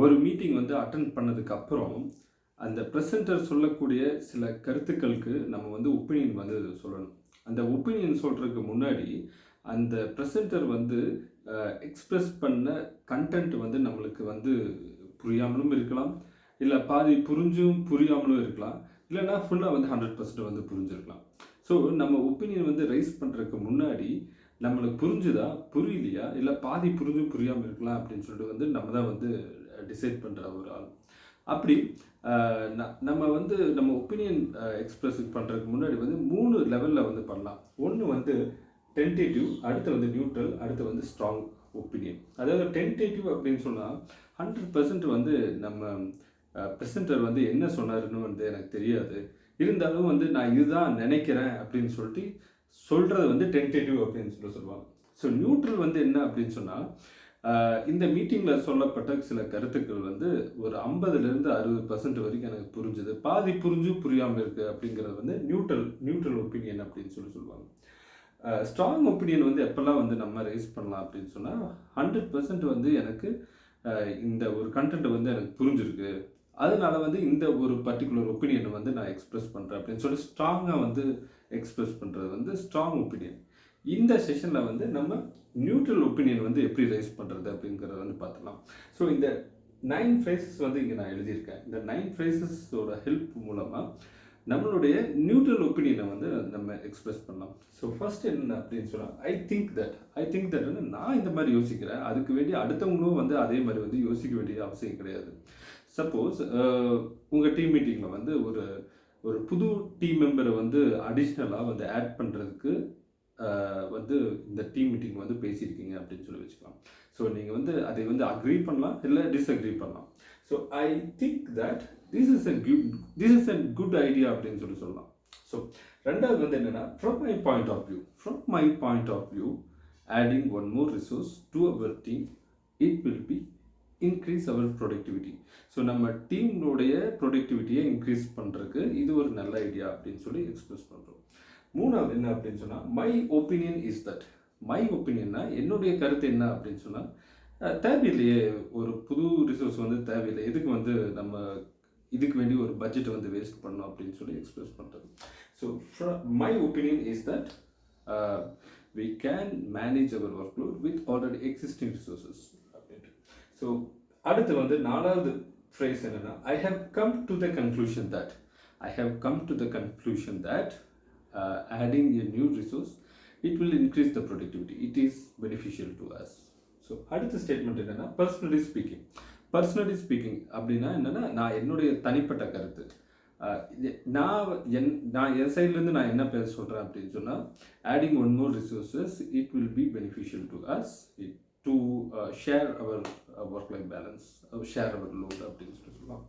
ஒரு மீட்டிங் வந்து அட்டெண்ட் பண்ணதுக்கு அப்புறம் அந்த ப்ரெசென்டர் சொல்லக்கூடிய சில கருத்துக்களுக்கு நம்ம வந்து ஒப்பீனியன் வந்து சொல்லணும். அந்த ஒப்பீனியன் சொல்கிறதுக்கு முன்னாடி அந்த ப்ரெசென்டர் வந்து எக்ஸ்பிரஸ் பண்ண கண்டென்ட் வந்து நம்மளுக்கு வந்து புரியாமலும் இருக்கலாம், இல்லை பாதி புரிஞ்சும் புரியாமலும் இருக்கலாம், இல்லைனா ஃபுல்லாக வந்து 100% வந்து புரிஞ்சிருக்கலாம். ஸோ நம்ம ஒப்பீனியன் வந்து ரைஸ் பண்ணுறதுக்கு முன்னாடி நம்மளுக்கு புரிஞ்சுதா புரியலையா, இல்லை பாதி புரிஞ்சும் புரியாமல் இருக்கலாம் அப்படின்னு சொல்லிட்டு வந்து நம்ம தான் வந்து டிசைட் பண்ணுற ஒரு ஆள். அப்படி நம்ம வந்து நம்ம ஒப்பீனியன் எக்ஸ்பிரஸ் பண்ணுறதுக்கு முன்னாடி வந்து 3 லெவலில் வந்து பண்ணலாம். ஒன்று வந்து டென்டேட்டிவ், அடுத்து வந்து நியூட்ரல், அடுத்து வந்து ஸ்ட்ராங் ஒப்பீனியன். அதாவது டென்டேட்டிவ் அப்படின்னு சொன்னால் 100% வந்து நம்ம ப்ரெசென்டர் வந்து என்ன சொன்னாருன்னு வந்து எனக்கு தெரியாது, இருந்தாலும் வந்து நான் இதுதான் நினைக்கிறேன் அப்படின்னு சொல்லிட்டு சொல்கிறது வந்து டென்டேட்டிவ் அப்படின்னு சொல்லுவாங்க. ஸோ நியூட்ரல் வந்து என்ன அப்படின்னு சொன்னால் இந்த மீட்டிங்கில் சொல்லப்பட்ட சில கருத்துக்கள் வந்து ஒரு 50% 60% வரைக்கும் எனக்கு புரிஞ்சுது, பாதி புரிஞ்சும் புரியாமல் இருக்குது அப்படிங்கிறது வந்து நியூட்ரல் ஒப்பீனியன் அப்படின்னு சொல்லுவாங்க. ஸ்ட்ராங் ஒப்பீனியன் வந்து எப்போல்லாம் வந்து நம்ம ரைஸ் பண்ணலாம் அப்படின்னு சொன்னால் 100% வந்து எனக்கு இந்த ஒரு கண்டென்ட் வந்து எனக்கு புரிஞ்சிருக்கு, அதனால வந்து இந்த ஒரு பர்டிகுலர் ஒப்பீனியனை வந்து நான் எக்ஸ்பிரஸ் பண்ணுறேன் அப்படின்னு சொல்லி ஸ்ட்ராங்காக வந்து எக்ஸ்பிரஸ் பண்ணுறது வந்து ஸ்ட்ராங் ஒப்பீனியன். இந்த செஷனில் வந்து நம்ம நியூட்ரல் ஒப்பீனியன் வந்து எப்படி ரைஸ் பண்ணுறது அப்படிங்கிறத வந்து பார்த்துக்கலாம். ஸோ இந்த 9 ஃப்ரேசஸ் வந்து இங்கே நான் எழுதியிருக்கேன். இந்த 9 ஃப்ரேசஸோட ஹெல்ப் மூலமாக நம்மளுடைய நியூட்ரல் ஒப்பீனியனை வந்து நம்ம எக்ஸ்பிரஸ் பண்ணலாம். ஸோ ஃபர்ஸ்ட் என்ன அப்படின்னு சொன்னால் ஐ திங்க் தட் வந்து நான் இந்த மாதிரி யோசிக்கிறேன், அதுக்கு வேண்டிய அடுத்தவங்களும் வந்து அதே மாதிரி வந்து யோசிக்க வேண்டிய அவசியம் கிடையாது. சப்போஸ் உங்கள் டீம் மீட்டிங்கில் வந்து ஒரு புது டீம் மெம்பரை வந்து அடிஷ்னலாக வந்து ஆட் பண்ணுறதுக்கு வந்து இந்த டீம் மீட்டிங் வந்து பேசியிருக்கீங்க அப்படின்னு சொல்லி வச்சுக்கலாம். ஸோ நீங்கள் வந்து அதை வந்து அக்ரி பண்ணலாம், இல்லை டிஸ்அக்ரி பண்ணலாம். So I think that this is a good idea அப்படின்னு சொல்லலாம். ஸோ ரெண்டாவது வந்து என்னென்னா from my point of view adding one more resource to our team it will be increase our productivity. So நம்ம டீம்னுடைய ப்ரொடக்டிவிட்டியை இன்க்ரீஸ் பண்ணுறதுக்கு இது ஒரு நல்ல ஐடியா அப்படின்னு சொல்லி எக்ஸ்பிரஸ் பண்ணுறோம். மூணாவது என்ன அப்படின்னு சொன்னால் my opinion is that. My ஒப்பீனியன்னா என்னுடைய கருத்து என்ன அப்படின்னு சொன்னால் தேவையில்லையே, ஒரு புது ரிசோர்ஸ் வந்து தேவையில்லை, எதுக்கு வந்து நம்ம இதுக்கு வேண்டி ஒரு பட்ஜெட்டை வந்து வேஸ்ட் பண்ணணும் அப்படின்னு சொல்லி எக்ஸ்பிரஸ் பண்ணுறது. So my opinion is that we can manage our workload with already existing resources அப்படின்ட்டு. ஸோ அடுத்து வந்து நாலாவது ஃப்ரேஸ் என்னென்னா I have come to the conclusion that adding a new resource it will increase the productivity, it is beneficial to us. So அடுத்த statement என்னென்னா personally speaking அப்படின்னா என்னென்னா நான் என்னுடைய தனிப்பட்ட கருத்து, நான் என் சைட்லேருந்து நான் என்ன பேச சொல்கிறேன் அப்படின்னு சொன்னால் adding one more resources it will be beneficial to us to share our work life balance, share our load அப்படின்னு சொல்லலாம்.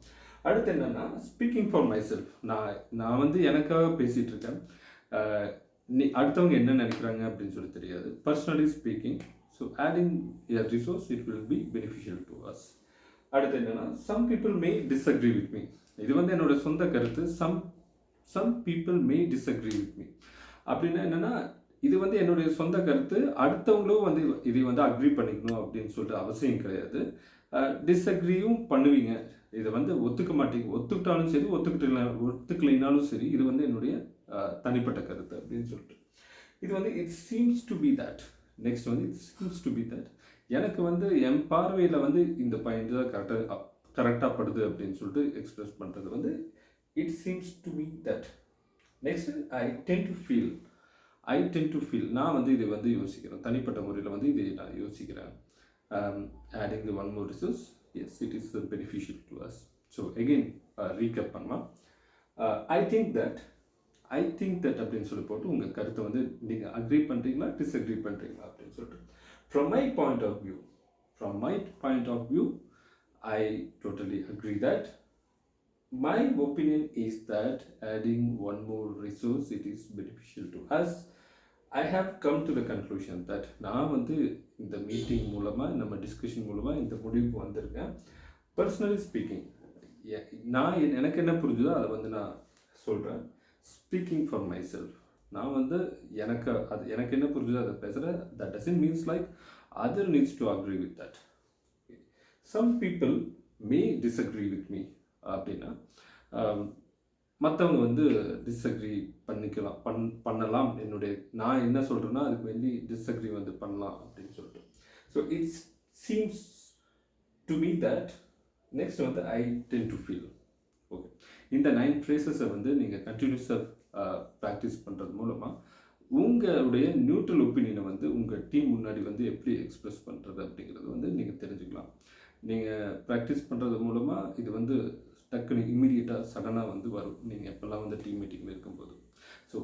அடுத்து என்னென்னா ஸ்பீக்கிங் ஃபார் மை செல்ஃப். நான் வந்து எனக்காக பேசிகிட்டு இருக்கேன், அடுத்தவங்க என்ன நினைக்கிறாங்க அப்படின்னு சொல்லி தெரியாது. Personally speaking, so adding a resource it will be beneficial to us. அடுத்து என்னென்னா some people may disagree with me. இது வந்து என்னோட சொந்த கருத்து. Some people may disagree with me அப்படின்னா என்னென்னா இது வந்து என்னுடைய சொந்த கருத்து, அடுத்தவங்களும் வந்து இதை வந்து அக்ரி பண்ணிக்கணும் அப்படின்னு சொல்லிட்டு அவசியம் கிடையாது. டிஸ்அக்ரியும் பண்ணுவீங்க, இதை வந்து ஒத்துக்க மாட்டீங்க, ஒத்துக்கிட்டாலும் சரி ஒத்துக்கலைனாலும் சரி, இது வந்து என்னுடைய தனிப்பட்ட கருத்து அப்படின்னு சொல்லிட்டு இது வந்து it seems to be that. Next வந்து it seems to be that எனக்கு வந்து என் பார்வையில் வந்து இந்த பாயிண்ட் தான் கரெக்டாக படுது அப்படின்னு சொல்லிட்டு எக்ஸ்பிரஸ் பண்ணுறது வந்து it seems to be that. Next I tend to feel நான் வந்து இதை வந்து யோசிக்கிறேன், தனிப்பட்ட முறையில் வந்து இதை நான் யோசிக்கிறேன். Adding the one more resource, yes it is beneficial to us. So again recap பண்ணலாம். I think that அப்படின்னு சொல்லி போட்டு உங்கள் கருத்தை வந்து நீங்கள் அக்ரி பண்ணுறீங்களா டிஸ்அக்ரி பண்ணுறீங்களா அப்படின்னு சொல்லிட்டு from my point of view I totally agree that my opinion is that adding one more resource it is beneficial to us. I have come to the conclusion that நான் வந்து இந்த meeting மூலமாக நம்ம discussion மூலமாக இந்த முடிவுக்கு வந்திருக்கேன். Personally speaking எனக்கு என்ன புரிஞ்சுதோ அதை வந்து நான் சொல்கிறேன். ஸ்பீக்கிங் ஃபார் மை செல்ஃப் நான் வந்து எனக்கு என்ன புரிஞ்சுதோ அதை பேசுகிறேன். That doesn't means like other needs to agree with that. Some people May disagree with me அப்படின்னா மற்றவங்க வந்து டிஸ்அக்ரி பண்ணிக்கலாம் பண்ணலாம். நான் என்ன சொல்கிறேன்னா அதுக்கு வேண்டி டிஸ்அக்ரி வந்து பண்ணலாம் அப்படின்னு சொல்லிட்டு. So it's seems to me that next வந்து ஐ டென் டு ஃபீல் ஓகே. இந்த 9 ஃப்ரேசஸை வந்து நீங்கள் கண்டினியூஸாக ப்ராக்டிஸ் பண்ணுறது மூலமாக உங்களுடைய நியூட்ரல் ஒப்பீனியனை வந்து உங்கள் டீம் முன்னாடி வந்து எப்படி எக்ஸ்ப்ரெஸ் பண்ணுறது அப்படிங்கிறது வந்து நீங்கள் தெரிஞ்சுக்கலாம். நீங்கள் ப்ராக்டிஸ் பண்ணுறது மூலமாக இது வந்து டக்குன்னு இம்மீடியட்டாக சடனாக வந்து வரும் நீங்கள் எப்போல்லாம் வந்து டீம் மீட்டிங்கில் இருக்கும்போது. ஸோ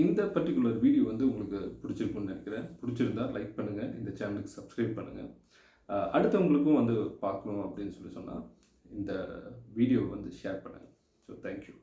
இந்த பர்டிகுலர் வீடியோ வந்து உங்களுக்கு பிடிச்சிருக்குன்னு நினைக்கிறேன். பிடிச்சிருந்தா லைக் பண்ணுங்கள், இந்த சேனலுக்கு சப்ஸ்கிரைப் பண்ணுங்கள். அடுத்தவங்களுக்கும் வந்து பார்க்கணும் அப்படின்னு சொன்னால் இந்த வீடியோ வந்து ஷேர் பண்ணுங்கள். So thank you.